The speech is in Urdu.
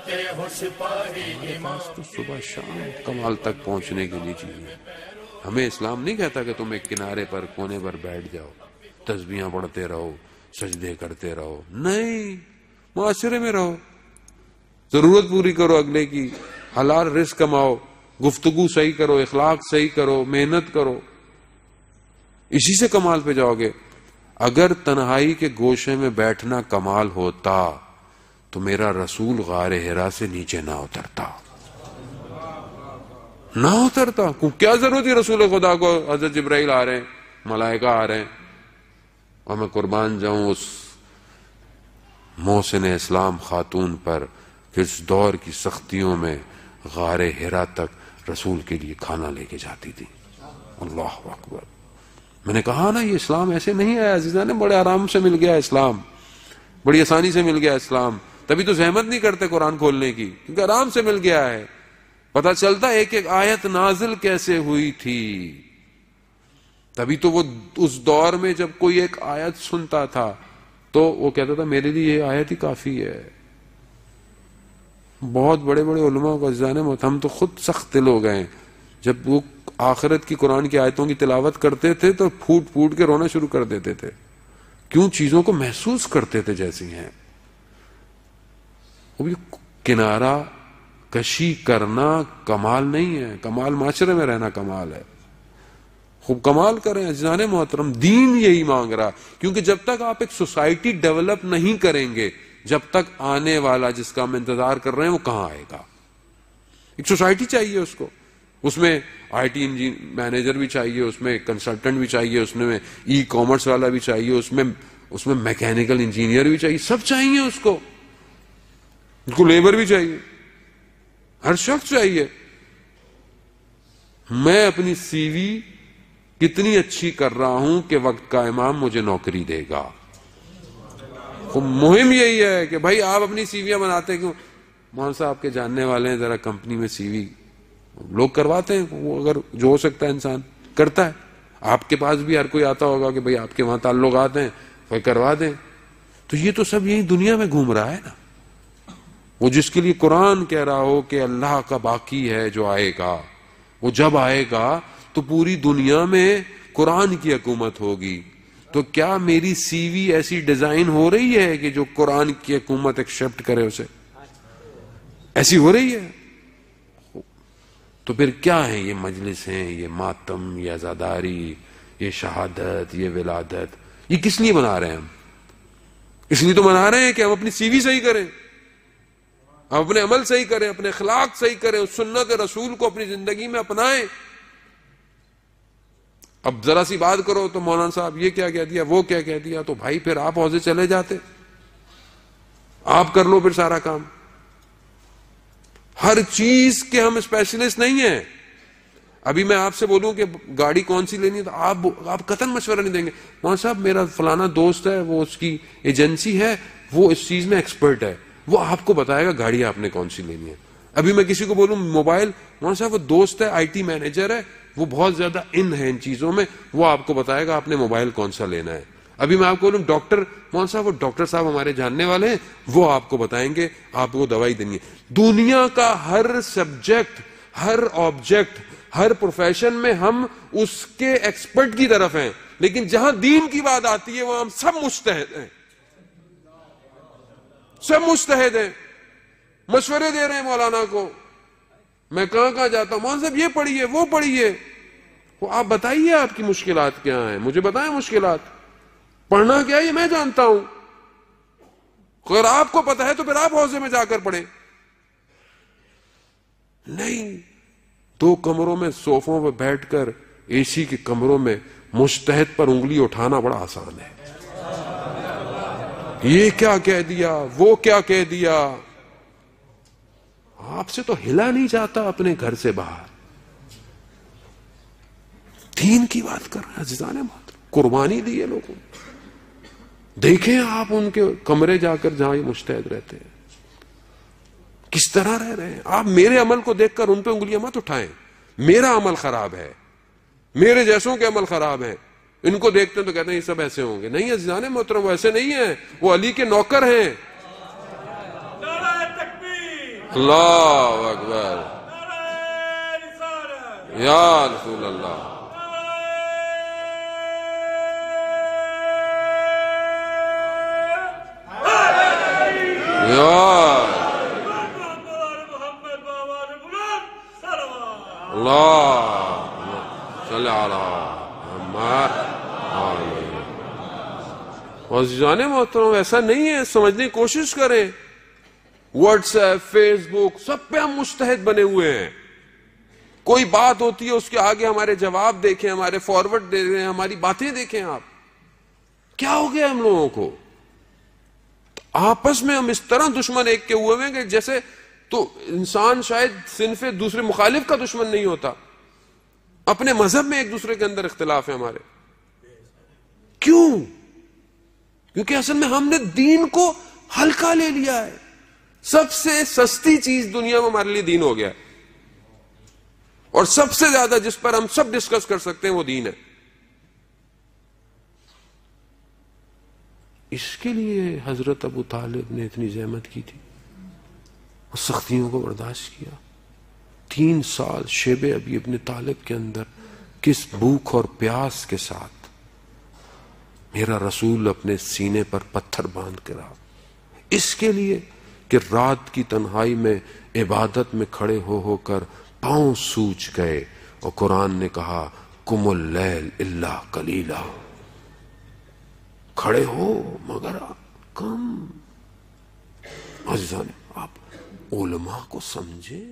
تو صبح شام کمال تک پہنچنے کے لیے چاہیے. ہمیں اسلام نہیں کہتا کہ تم ایک کنارے پر کونے پر بیٹھ جاؤ، تسبیحاں پڑھتے رہو، سجدے کرتے رہو. نہیں، معاشرے میں رہو، ضرورت پوری کرو اگلے کی، حلال رزق کماؤ، گفتگو صحیح کرو، اخلاق صحیح کرو، محنت کرو. اسی سے کمال پہ جاؤ گے. اگر تنہائی کے گوشے میں بیٹھنا کمال ہوتا تو میرا رسول غار حرا سے نیچے نہ اترتا. کیا ضرورت ہے رسول خدا کو؟ حضرت جبرائیل آ رہے ہیں، ملائکہ آ رہے ہیں، اور میں قربان جاؤں اس محسن اسلام خاتون پر کہ اس دور کی سختیوں میں غار حرا تک رسول کے لیے کھانا لے کے جاتی تھی. اللہ اکبر. میں نے کہا نا، یہ اسلام ایسے نہیں آیا عزیزانے، بڑے آرام سے مل گیا اسلام، بڑی آسانی سے مل گیا اسلام. تبھی تو زحمت نہیں کرتے قرآن کھولنے کی، کیونکہ آرام سے مل گیا ہے. پتہ چلتا ایک ایک آیت نازل کیسے ہوئی تھی. تبھی تو وہ اس دور میں جب کوئی ایک آیت سنتا تھا تو وہ کہتا تھا میرے لیے یہ آیت ہی کافی ہے. بہت بڑے بڑے علماء کا جانے میں ہم تو خود سخت دل ہو گئے جب وہ آخرت کی قرآن کی آیتوں کی تلاوت کرتے تھے تو پھوٹ پھوٹ کے رونا شروع کر دیتے تھے. کیوں؟ چیزوں کو محسوس کرتے تھے جیسی ہیں. وہ بھی کنارہ کشی کرنا کمال نہیں ہے، کمال معاشرے میں رہنا کمال ہے. خوب کمال کریں عزیزان محترم. دین یہی مانگ رہا، کیونکہ جب تک آپ ایک سوسائٹی ڈیولپ نہیں کریں گے، جب تک آنے والا جس کا ہم انتظار کر رہے ہیں وہ کہاں آئے گا. ایک سوسائٹی چاہیے اس کو، اس میں آئی ٹی مینیجر بھی چاہیے، اس میں کنسلٹنٹ بھی چاہیے، اس میں ای کامرس والا بھی چاہیے، اس میں میکینیکل انجینئر بھی چاہیے. سب چاہیے اس کو لیبر بھی چاہیے، ہر شخص چاہیے. میں اپنی سی وی کتنی اچھی کر رہا ہوں کہ وقت کا امام مجھے نوکری دے گا. مہم یہی ہے کہ بھائی آپ اپنی سی ویاں بناتے کیوں؟ مولانا صاحب کے جاننے والے ہیں، ذرا کمپنی میں سی وی لوگ کرواتے ہیں. وہ اگر جو ہو سکتا ہے انسان کرتا ہے. آپ کے پاس بھی ہر کوئی آتا ہوگا کہ بھئی آپ کے وہاں تعلقات ہیں، وہ کروا دیں. تو یہ تو سب یہی دنیا میں گھوم رہا ہے نا. وہ جس کے لیے قرآن کہہ رہا ہو کہ اللہ کا باقی ہے جو آئے گا، وہ جب آئے گا تو پوری دنیا میں قرآن کی حکومت ہوگی. تو کیا میری سی وی ایسی ڈیزائن ہو رہی ہے کہ جو قرآن کی حکومت ایکسپٹ کرے؟ اسے ایسی ہو رہی ہے؟ تو پھر کیا ہے یہ مجلسیں، یہ ماتم، یہ عزاداری، یہ شہادت، یہ ولادت، یہ کس لیے بنا رہے ہیں ہم؟ اس لیے تو بنا رہے ہیں کہ ہم اپنی سی وی صحیح کریں، ہم اپنے عمل صحیح کریں، اپنے اخلاق صحیح کریں، اس سنت رسول کو اپنی زندگی میں اپنائیں. اب ذرا سی بات کرو تو مولانا صاحب یہ کیا کہہ دیا، وہ کیا کہہ دیا، تو بھائی پھر آپ حوضے چلے جاتے، آپ کر لو پھر سارا کام. ہر چیز کے ہم اسپیشلسٹ نہیں ہیں. ابھی میں آپ سے بولوں کہ گاڑی کون سی لینی ہے تو آپ قطعاً مشورہ نہیں دیں گے مولانا صاحب میرا فلانا دوست ہے، وہ اس کی ایجنسی ہے، وہ اس چیز میں ایکسپرٹ ہے، وہ آپ کو بتائے گا گاڑی آپ نے کون سی لینی ہے. ابھی میں کسی کو بولوں موبائل، مولانا صاحب وہ دوست ہے، آئی ٹی مینیجر ہے، وہ بہت زیادہ ان ہے ان چیزوں میں، وہ آپ کو بتائے گا آپ نے موبائل کون سا لینا ہے. ابھی میں آپ کو بولوں ڈاکٹر، مولانا صاحب وہ ڈاکٹر صاحب ہمارے جاننے والے ہیں، وہ آپ کو بتائیں گے آپ کو دوائی دینی ہے. دنیا کا ہر سبجیکٹ، ہر آبجیکٹ، ہر پروفیشن میں ہم اس کے ایکسپرٹ کی طرف ہیں، لیکن جہاں دین کی بات آتی ہے وہ ہم سب مجتہد ہیں، سب مجتہد ہیں. مشورے دے رہے ہیں مولانا کو، میں کہاں جاتا ہوں، مولانا صاحب یہ پڑھیے وہ پڑھیے. وہ آپ بتائیے آپ کی مشکلات کیا ہیں، مجھے بتائیں مشکلات، پڑھنا کیا ہے یہ میں جانتا ہوں. اگر آپ کو پتا ہے تو پھر آپ حوضے میں جا کر پڑھیں. نہیں، 2 کمروں میں صوفوں پہ بیٹھ کر اے سی کے کمروں میں مجتہد پر انگلی اٹھانا بڑا آسان ہے. یہ کیا کہہ دیا، وہ کیا کہہ دیا، آپ سے تو ہلا نہیں جاتا اپنے گھر سے باہر. دین کی بات کر رہے ہیں عزیزان محترم، قربانی دی ہے لوگوں. دیکھیں آپ ان کے کمرے جا کر جہاں یہ مجتہد رہتے ہیں کس طرح رہ رہے ہیں. آپ میرے عمل کو دیکھ کر ان پہ انگلیاں مت اٹھائیں، میرا عمل خراب ہے، میرے جیسوں کے عمل خراب ہیں. ان کو دیکھتے ہیں تو کہتے ہیں یہ سب ایسے ہوں گے. نہیں عزیزان محترم، وہ ایسے نہیں ہیں، وہ علی کے نوکر ہیں. اللہ اکبر یا رسول اللہ. اللہ صلی اللہ. عزیزان محترم ایسا نہیں ہے، سمجھنے کی کوشش کریں. واٹس ایپ، فیس بک، سب پہ ہم مجتہد بنے ہوئے ہیں. کوئی بات ہوتی ہے اس کے آگے ہمارے جواب دیکھیں، ہمارے فارورڈ دے رہے ہیں، ہماری باتیں دیکھیں. آپ کیا ہو گیا ہم لوگوں کو؟ آپس میں ہم اس طرح دشمن ایک کے ہوئے ہیں کہ جیسے، تو انسان شاید صنف دوسرے مخالف کا دشمن نہیں ہوتا، اپنے مذہب میں ایک دوسرے کے اندر اختلاف ہے ہمارے. کیوں؟ کیونکہ اصل میں ہم نے دین کو ہلکا لے لیا ہے. سب سے سستی چیز دنیا میں ہمارے لیے دین ہو گیا ہے، اور سب سے زیادہ جس پر ہم سب ڈسکس کر سکتے ہیں وہ دین ہے. اس کے لیے حضرت ابو طالب نے اتنی زحمت کی تھی، سختیوں کو برداشت کیا. 3 سال شیب ابی ابن طالب کے اندر کس بھوک اور پیاس کے ساتھ میرا رسول اپنے سینے پر پتھر باندھ کے رہا، اس کے لیے کہ رات کی تنہائی میں عبادت میں کھڑے ہو کر پاؤں سوج گئے. اور قرآن نے کہا قم اللیل الا قلیلا، کھڑے ہو مگر کم. عزیزان آپ علماء کو سمجھے.